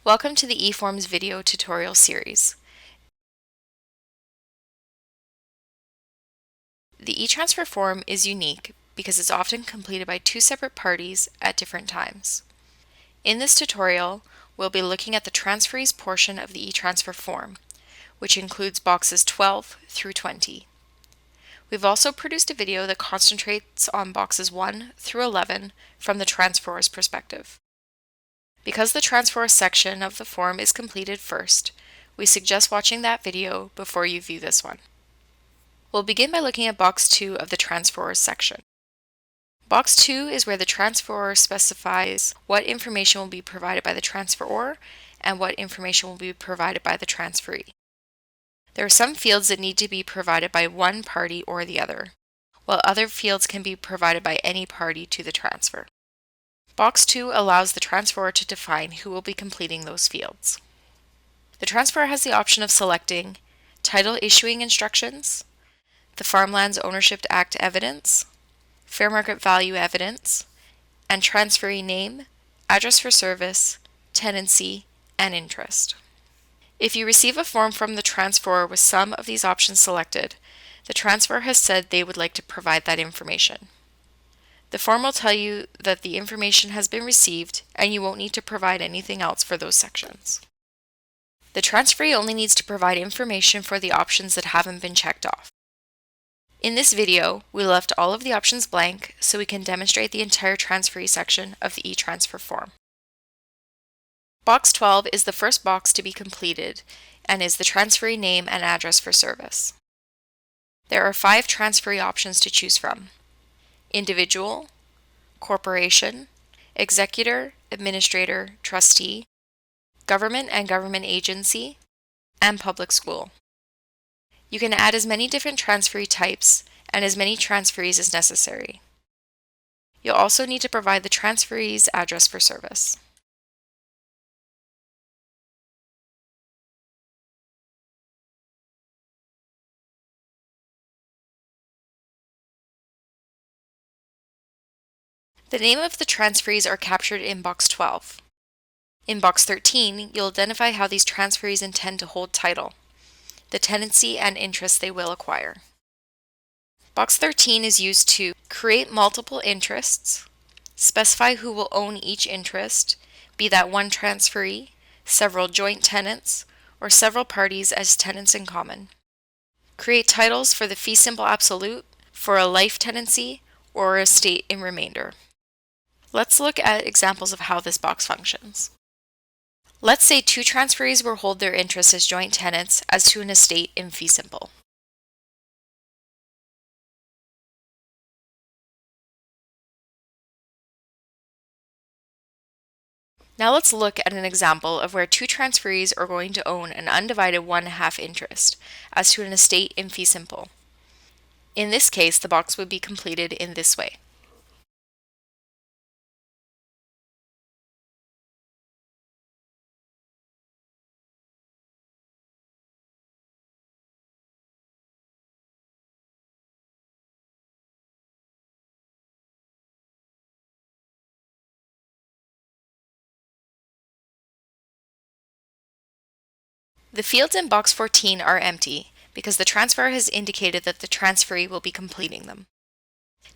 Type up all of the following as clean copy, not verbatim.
Welcome to the eForms video tutorial series. The eTransfer form is unique because it's often completed by two separate parties at different times. In this tutorial, we'll be looking at the transferees portion of the eTransfer form, which includes boxes 12 through 20. We've also produced a video that concentrates on boxes 1 through 11 from the transferor's perspective. Because the transfer section of the form is completed first, we suggest watching that video before you view this one. We'll begin by looking at box 2 of the transferor section. Box 2 is where the transferor specifies what information will be provided by the transferor and what information will be provided by the transferee. There are some fields that need to be provided by one party or the other, while other fields can be provided by any party to the transfer. Box 2 allows the transferor to define who will be completing those fields. The transferor has the option of selecting title issuing instructions, the Farmlands Ownership Act evidence, fair market value evidence, and transferee name, address for service, tenancy, and interest. If you receive a form from the transferor with some of these options selected, the transferor has said they would like to provide that information. The form will tell you that the information has been received and you won't need to provide anything else for those sections. The transferee only needs to provide information for the options that haven't been checked off. In this video, we left all of the options blank so we can demonstrate the entire transferee section of the eTransfer form. Box 12 is the first box to be completed and is the transferee name and address for service. There are 5 transferee options to choose from: individual, corporation, executor, administrator, trustee, government and government agency, and public school. You can add as many different transferee types and as many transferees as necessary. You'll also need to provide the transferee's address for service. The name of the transferees are captured in box 12. In box 13, you'll identify how these transferees intend to hold title, the tenancy and interest they will acquire. Box 13 is used to create multiple interests, specify who will own each interest, be that one transferee, several joint tenants, or several parties as tenants in common. Create titles for the fee simple absolute, for a life tenancy, or a estate in remainder. Let's look at examples of how this box functions. Let's say 2 transferees will hold their interests as joint tenants as to an estate in fee simple. Now let's look at an example of where 2 transferees are going to own an undivided 1/2 interest as to an estate in fee simple. In this case, the box would be completed in this way. The fields in box 14 are empty because the transferor has indicated that the transferee will be completing them.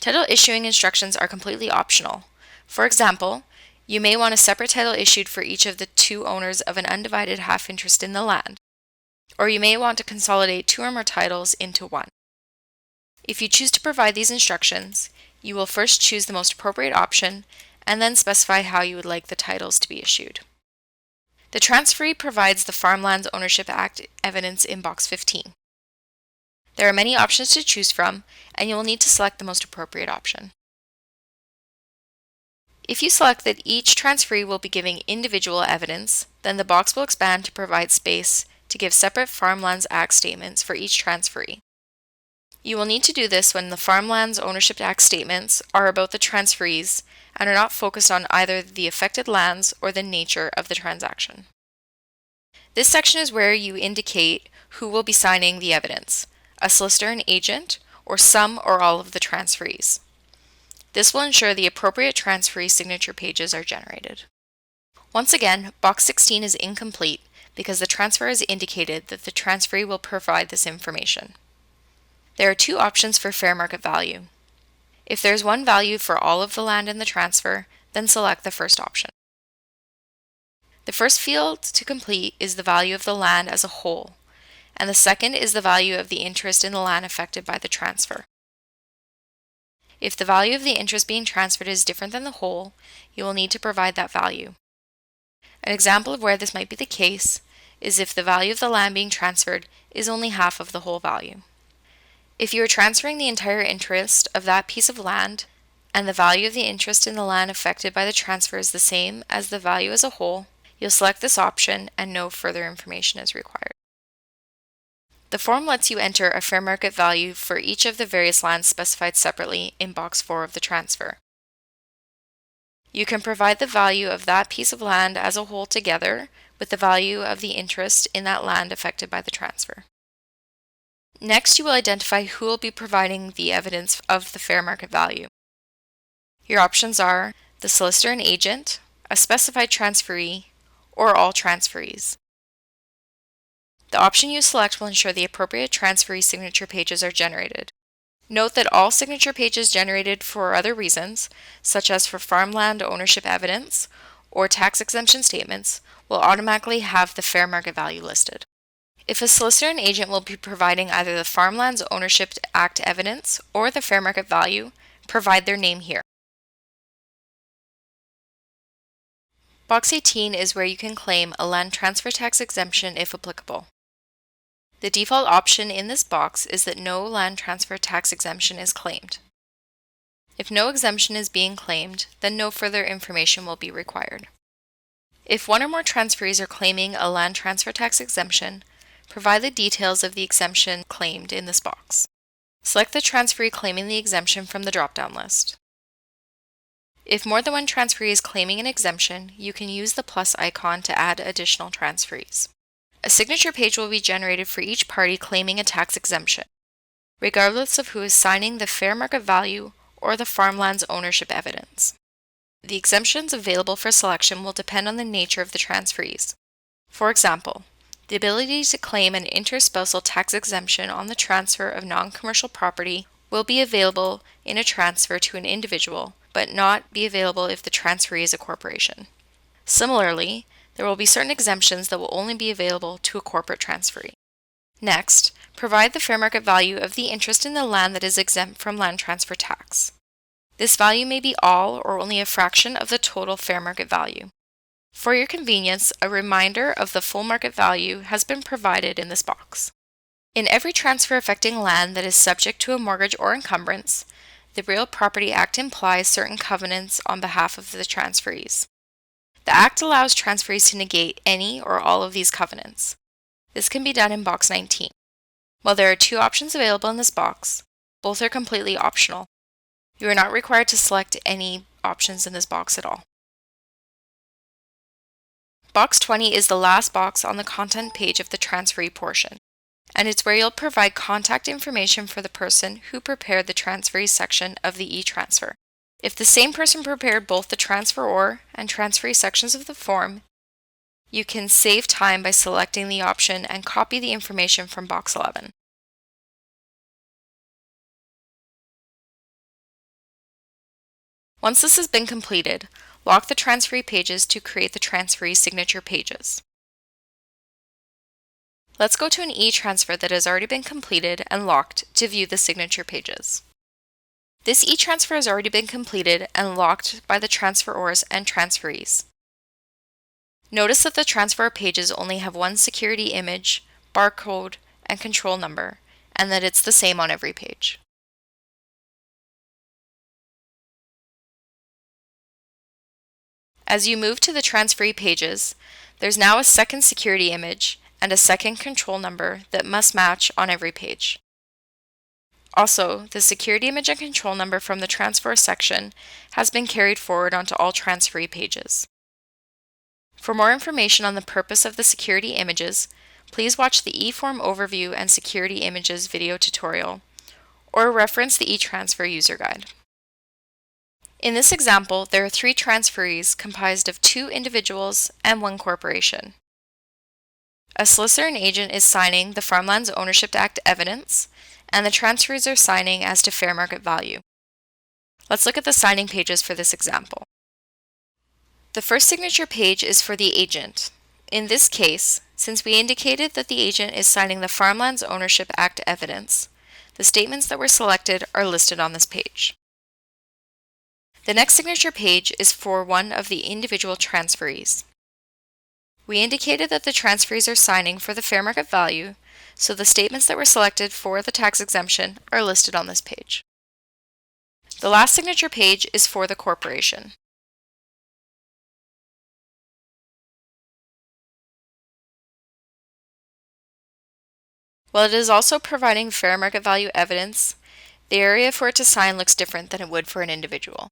Title issuing instructions are completely optional. For example, you may want a separate title issued for each of the 2 owners of an undivided half interest in the land, or you may want to consolidate 2 or more titles into one. If you choose to provide these instructions, you will first choose the most appropriate option and then specify how you would like the titles to be issued. The transferee provides the Farmlands Ownership Act evidence in box 15. There are many options to choose from, and you will need to select the most appropriate option. If you select that each transferee will be giving individual evidence, then the box will expand to provide space to give separate Farmlands Act statements for each transferee. You will need to do this when the Farmlands Ownership Act statements are about the transferees and are not focused on either the affected lands or the nature of the transaction. This section is where you indicate who will be signing the evidence, a solicitor and agent, or some or all of the transferees. This will ensure the appropriate transferee signature pages are generated. Once again, box 16 is incomplete because the transfer has indicated that the transferee will provide this information. There are two options for fair market value. If there is one value for all of the land in the transfer, then select the first option. The first field to complete is the value of the land as a whole, and the second is the value of the interest in the land affected by the transfer. If the value of the interest being transferred is different than the whole, you will need to provide that value. An example of where this might be the case is if the value of the land being transferred is only half of the whole value. If you are transferring the entire interest of that piece of land, and the value of the interest in the land affected by the transfer is the same as the value as a whole, you'll select this option and no further information is required. The form lets you enter a fair market value for each of the various lands specified separately in box 4 of the transfer. You can provide the value of that piece of land as a whole together with the value of the interest in that land affected by the transfer. Next, you will identify who will be providing the evidence of the fair market value. Your options are the solicitor and agent, a specified transferee, or all transferees. The option you select will ensure the appropriate transferee signature pages are generated. Note that all signature pages generated for other reasons, such as for farmland ownership evidence or tax exemption statements, will automatically have the fair market value listed. If a solicitor and agent will be providing either the Farmlands Ownership Act evidence or the fair market value, provide their name here. Box 18 is where you can claim a land transfer tax exemption if applicable. The default option in this box is that no land transfer tax exemption is claimed. If no exemption is being claimed, then no further information will be required. If one or more transferees are claiming a land transfer tax exemption, provide the details of the exemption claimed in this box. Select the transferee claiming the exemption from the drop-down list. If more than one transferee is claiming an exemption, you can use the plus icon to add additional transferees. A signature page will be generated for each party claiming a tax exemption, regardless of who is signing the fair market value or the farmland's ownership evidence. The exemptions available for selection will depend on the nature of the transferees. For example, the ability to claim an interspousal tax exemption on the transfer of non-commercial property will be available in a transfer to an individual, but not be available if the transferee is a corporation. Similarly, there will be certain exemptions that will only be available to a corporate transferee. Next, provide the fair market value of the interest in the land that is exempt from land transfer tax. This value may be all or only a fraction of the total fair market value. For your convenience, a reminder of the full market value has been provided in this box. In every transfer affecting land that is subject to a mortgage or encumbrance, the Real Property Act implies certain covenants on behalf of the transferees. The Act allows transferees to negate any or all of these covenants. This can be done in box 19. While there are two options available in this box, both are completely optional. You are not required to select any options in this box at all. Box 20 is the last box on the content page of the transferee portion, and it's where you'll provide contact information for the person who prepared the transferee section of the e-transfer. If the same person prepared both the transferor and transferee sections of the form, you can save time by selecting the option and copy the information from box 11. Once this has been completed, lock the transferee pages to create the transferee signature pages. Let's go to an e-transfer that has already been completed and locked to view the signature pages. This e-transfer has already been completed and locked by the transferors and transferees. Notice that the transfer pages only have one security image, barcode, and control number, and that it's the same on every page. As you move to the transferee pages, there's now a second security image and a second control number that must match on every page. Also, the security image and control number from the transfer section has been carried forward onto all transferee pages. For more information on the purpose of the security images, please watch the eForm Overview and Security Images video tutorial, or reference the eTransfer user guide. In this example, there are 3 transferees comprised of 2 individuals and 1 corporation. A solicitor and agent is signing the Farmlands Ownership Act evidence, and the transferees are signing as to fair market value. Let's look at the signing pages for this example. The first signature page is for the agent. In this case, since we indicated that the agent is signing the Farmlands Ownership Act evidence, the statements that were selected are listed on this page. The next signature page is for one of the individual transferees. We indicated that the transferees are signing for the fair market value, so the statements that were selected for the tax exemption are listed on this page. The last signature page is for the corporation. While it is also providing fair market value evidence, the area for it to sign looks different than it would for an individual.